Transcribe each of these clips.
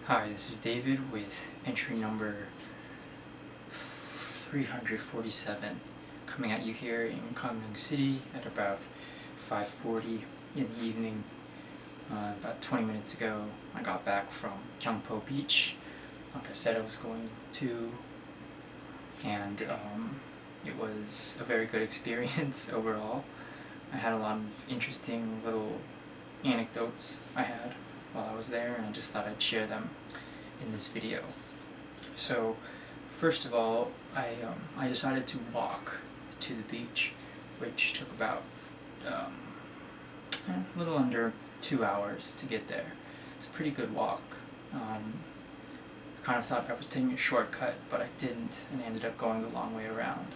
Hi, this is David with entry number 347 coming at you here in Gangneung City at about 5:40 in the evening. About 20 minutes ago I got back from Gyeongpo Beach, like I said I was going to, and it was a very good experience overall. I had a lot of interesting little anecdotes I had while I was there, and I just thought I'd share them in this video. So first of all, I decided to walk to the beach, which took about a little under 2 hours to get there. It's a pretty good walk. I kind of thought I was taking a shortcut, but I didn't, and ended up going the long way around,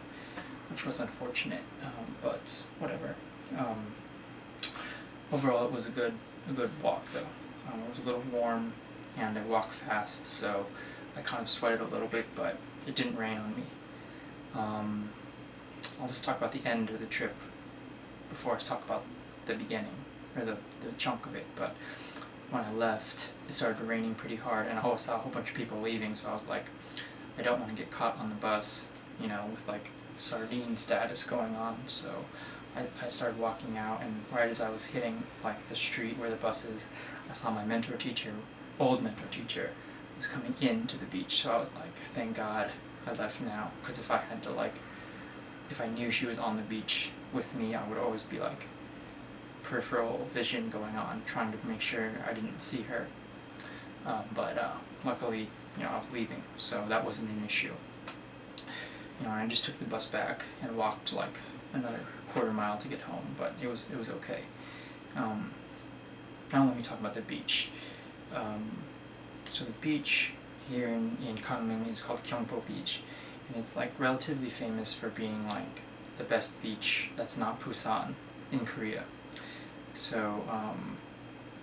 which was unfortunate, but whatever. Overall, it was a good walk though. It was a little warm, and I walked fast, so I kind of sweated a little bit, but it didn't rain on me. I'll just talk about the end of the trip before I talk about the beginning, or the chunk of it. But when I left, it started raining pretty hard, and I saw a whole bunch of people leaving, so I was like, I don't want to get caught on the bus, with like sardine status going on, so I started walking out, and right as I was hitting like the street where the bus is, I saw my old mentor teacher, was coming into the beach. So I was like, thank God I left now, because if I knew she was on the beach with me, I would always be like peripheral vision going on, trying to make sure I didn't see her. But luckily, I was leaving, so that wasn't an issue. I just took the bus back and walked like another quarter mile to get home, but it was okay. Now let me talk about the beach. So the beach here in Gangneung is called Gyeongpo Beach, and it's like relatively famous for being like the best beach that's not Busan in Korea. So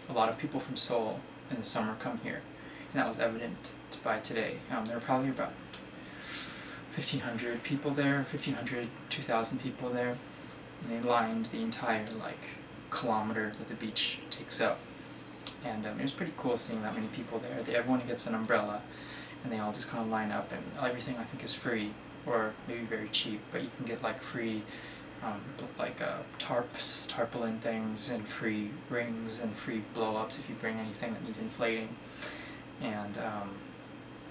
a lot of people from Seoul in the summer come here, and that was evident by today. There were probably about 1,500 people there, 2,000 people there, and they lined the entire kilometer that the beach takes up. And it was pretty cool seeing that many people there. Everyone gets an umbrella, and they all just kind of line up, and everything I think is free, or maybe very cheap, but you can get free tarpaulin things, and free rings, and free blow-ups if you bring anything that needs inflating. And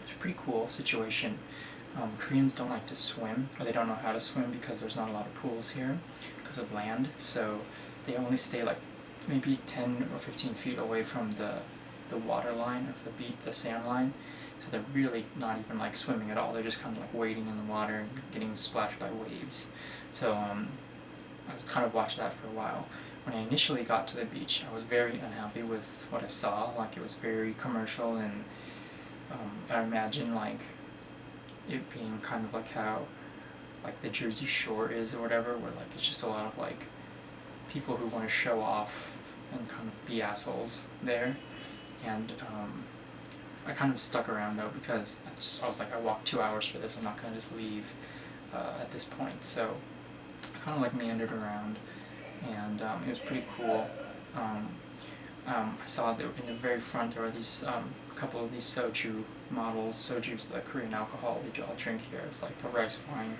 it's a pretty cool situation. Koreans don't like to swim, or they don't know how to swim, because there's not a lot of pools here because of land, so they only stay maybe 10 or 15 feet away from the water line, or the sand line, so they're really not even swimming at all. They're just kind of wading in the water and getting splashed by waves. So I was kind of watching that for a while. When I initially got to the beach, I was very unhappy with what I saw. It was very commercial, and I imagine it being kind of how the Jersey Shore is, or whatever, where it's just a lot of people who want to show off and kind of be assholes there. And I kind of stuck around though, because I was like, I walked 2 hours for this, I'm not going to just leave at this point. So I kind of meandered around, and it was pretty cool. I saw that in the very front there were these couple of these soju models. Soju's the Korean alcohol they all drink here. It's like a rice wine,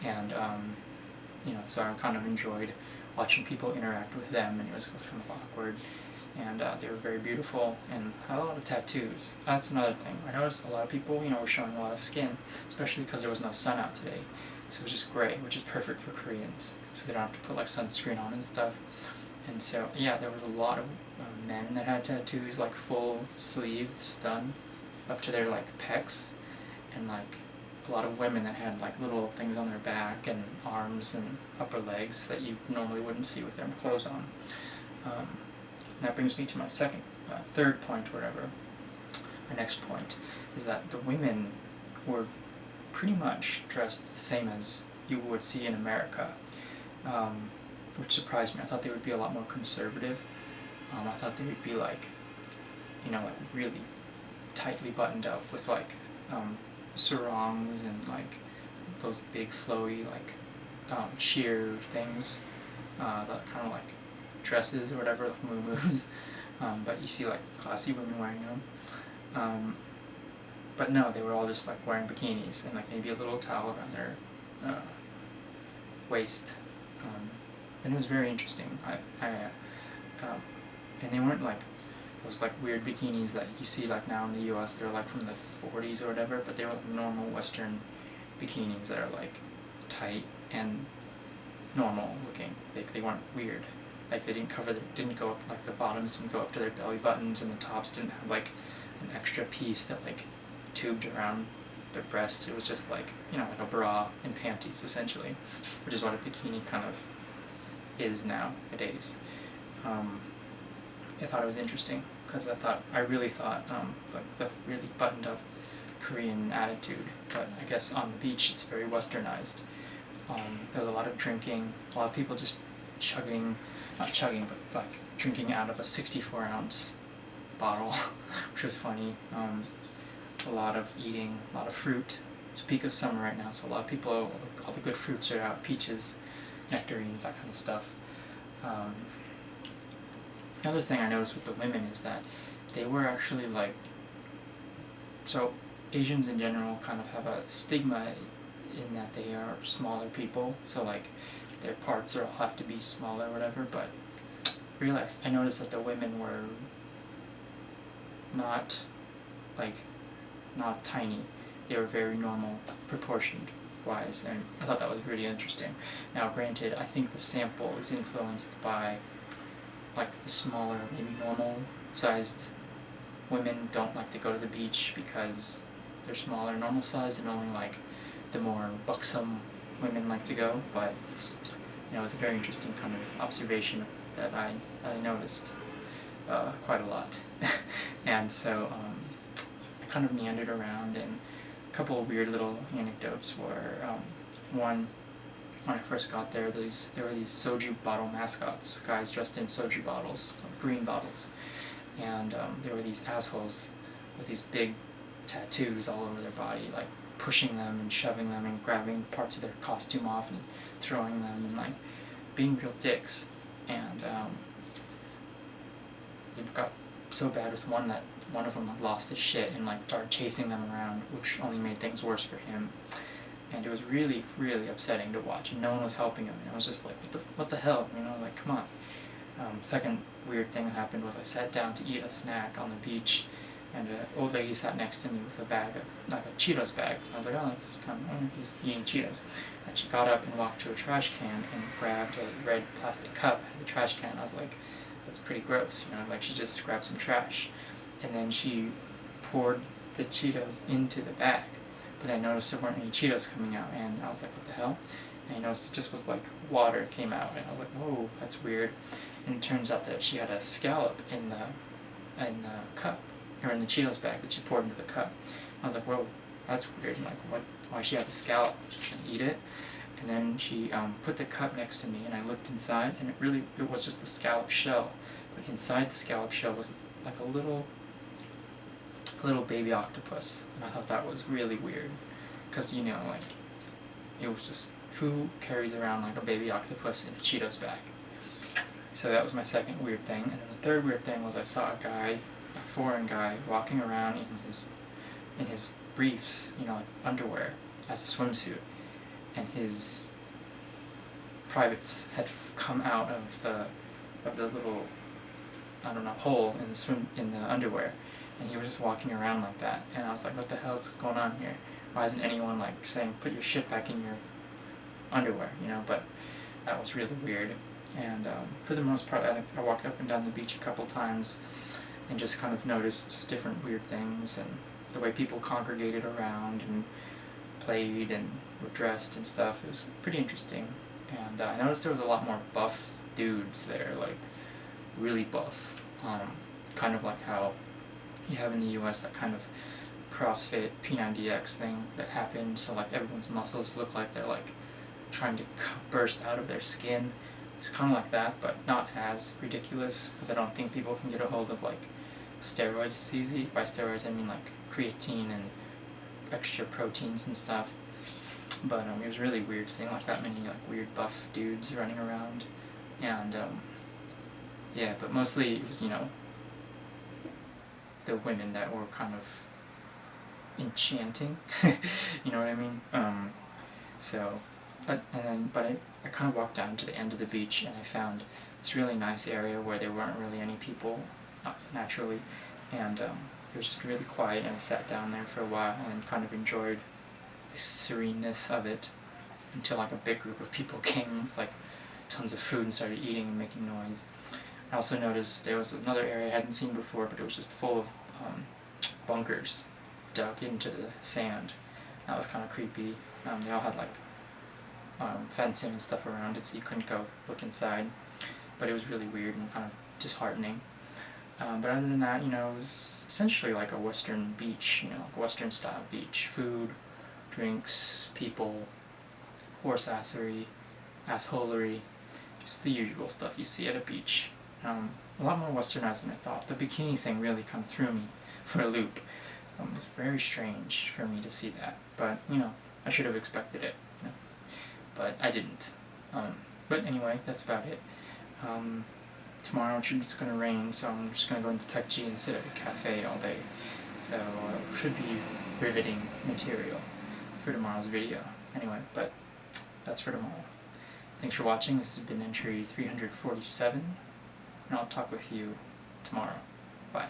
and so I kind of enjoyed watching people interact with them, and it was kind of awkward. And they were very beautiful, and had a lot of tattoos. That's another thing. I noticed a lot of people, were showing a lot of skin, especially because there was no sun out today. So it was just gray, which is perfect for Koreans, so they don't have to put sunscreen on and stuff. And so, yeah, there was a lot of men that had tattoos, full sleeves done up to their pecs, and a lot of women that had little things on their back and arms and upper legs that you normally wouldn't see with their clothes on. And that brings me to my third point, or whatever. My next point is that the women were pretty much dressed the same as you would see in America, which surprised me. I thought they would be a lot more conservative. I thought they would be really tightly buttoned up with sarongs and those big flowy sheer things, that kind of dresses or whatever, muumuus. But you see classy women wearing them. But no, they were all just like wearing bikinis and like maybe a little towel around their waist, and it was very interesting. And they weren't like those like weird bikinis that you see like now in the U.S. They're like from the 40s or whatever, but they were like normal Western bikinis that are like tight and normal looking. They weren't weird. Like they didn't go up, like the bottoms didn't go up to their belly buttons, and the tops didn't have like an extra piece that like tubed around their breasts. It was just like, you know, like a bra and panties essentially, which is what a bikini kind of is nowadays. I thought it was interesting because I really thought like the really buttoned up Korean attitude, but I guess on the beach it's very westernized. There was a lot of drinking, a lot of people just not chugging, but like drinking out of a 64-ounce bottle, which was funny. A lot of eating, a lot of fruit. It's peak of summer right now, so a lot of people, all the good fruits are out, peaches, nectarines, that kind of stuff. The other thing I noticed with the women is that they were actually like, so Asians in general kind of have a stigma in that they are smaller people, so like their parts all have to be smaller or whatever, but I noticed that the women were not tiny. They were very normal, proportioned wise, and I thought that was really interesting. Now granted, I think the sample is influenced by like the smaller, maybe normal sized women don't like to go to the beach because they're smaller, normal sized, and only like the more buxom women like to go. But you know, it was a very interesting kind of observation that I noticed quite a lot. And so I kind of meandered around, and a couple of weird little anecdotes were, one, when I first got there, there were these soju bottle mascots, guys dressed in soju bottles, green bottles, and there were these assholes with these big tattoos all over their body, like pushing them and shoving them and grabbing parts of their costume off and throwing them and like being real dicks. And it got so bad with one that one of them like lost his shit and like started chasing them around, which only made things worse for him. And it was really, really upsetting to watch, and no one was helping him. And I was just like, what the hell, you know, like, come on. Second weird thing that happened was I sat down to eat a snack on the beach, and an old lady sat next to me with a bag of, like a Cheetos bag. I was like, oh, that's kind of, he's eating Cheetos. And she got up and walked to a trash can and grabbed a red plastic cup out of the trash can. I was like, that's pretty gross, you know, like she just grabbed some trash. And then she poured the Cheetos into the bag. But I noticed there weren't any Cheetos coming out, and I was like, what the hell? And I noticed it just was like water came out, and I was like, whoa, that's weird. And it turns out that she had a scallop in the cup, or in the Cheetos bag that she poured into the cup. I was like, whoa, that's weird. I'm like, why she had a scallop? She shouldn't eat it. And then she put the cup next to me, and I looked inside, and it was just the scallop shell. But inside the scallop shell was like a little baby octopus, and I thought that was really weird, because, you know, like, it was just, who carries around like a baby octopus in a Cheetos bag? So that was my second weird thing. And then the third weird thing was I saw a foreign guy, walking around in his briefs, you know, like underwear, as a swimsuit, and his privates had come out of the little, I don't know, hole in the underwear. And he was just walking around like that, and I was like, what the hell's going on here? Why isn't anyone like saying, put your shit back in your underwear, you know? But that was really weird. And for the most part, I think I walked up and down the beach a couple times and just kind of noticed different weird things, and the way people congregated around and played and were dressed and stuff. It was pretty interesting. And I noticed there was a lot more buff dudes there, like really buff, kind of like how you have in the US that kind of CrossFit P90X thing that happened, so like everyone's muscles look like they're like trying to burst out of their skin. It's kind of like that, but not as ridiculous, because I don't think people can get a hold of like steroids as easy. By steroids I mean like creatine and extra proteins and stuff. But it was really weird seeing like that many like weird buff dudes running around. And yeah, but mostly it was, you know, the women that were kind of enchanting. You know what I mean? But I kind of walked down to the end of the beach, and I found this really nice area where there weren't really any people, naturally, and it was just really quiet, and I sat down there for a while and kind of enjoyed the sereneness of it until like a big group of people came with like tons of food and started eating and making noise. I also noticed there was another area I hadn't seen before, but it was just full of bunkers dug into the sand. That was kind of creepy. They all had like fencing and stuff around it, so you couldn't go look inside. But it was really weird and kind of disheartening. But other than that, you know, it was essentially like a Western beach, you know, like Western style beach. Food, drinks, people, horse assery, assholery, just the usual stuff you see at a beach. A lot more westernized than I thought. The bikini thing really kind of threw me for a loop. It was very strange for me to see that, but you know, I should have expected it, you know? But I didn't. But anyway, that's about it. Tomorrow it's going to rain, so I'm just going to go into Tekji and sit at a cafe all day. So should be riveting material for tomorrow's video. Anyway, but that's for tomorrow. Thanks for watching. This has been entry 347, and I'll talk with you tomorrow. Bye.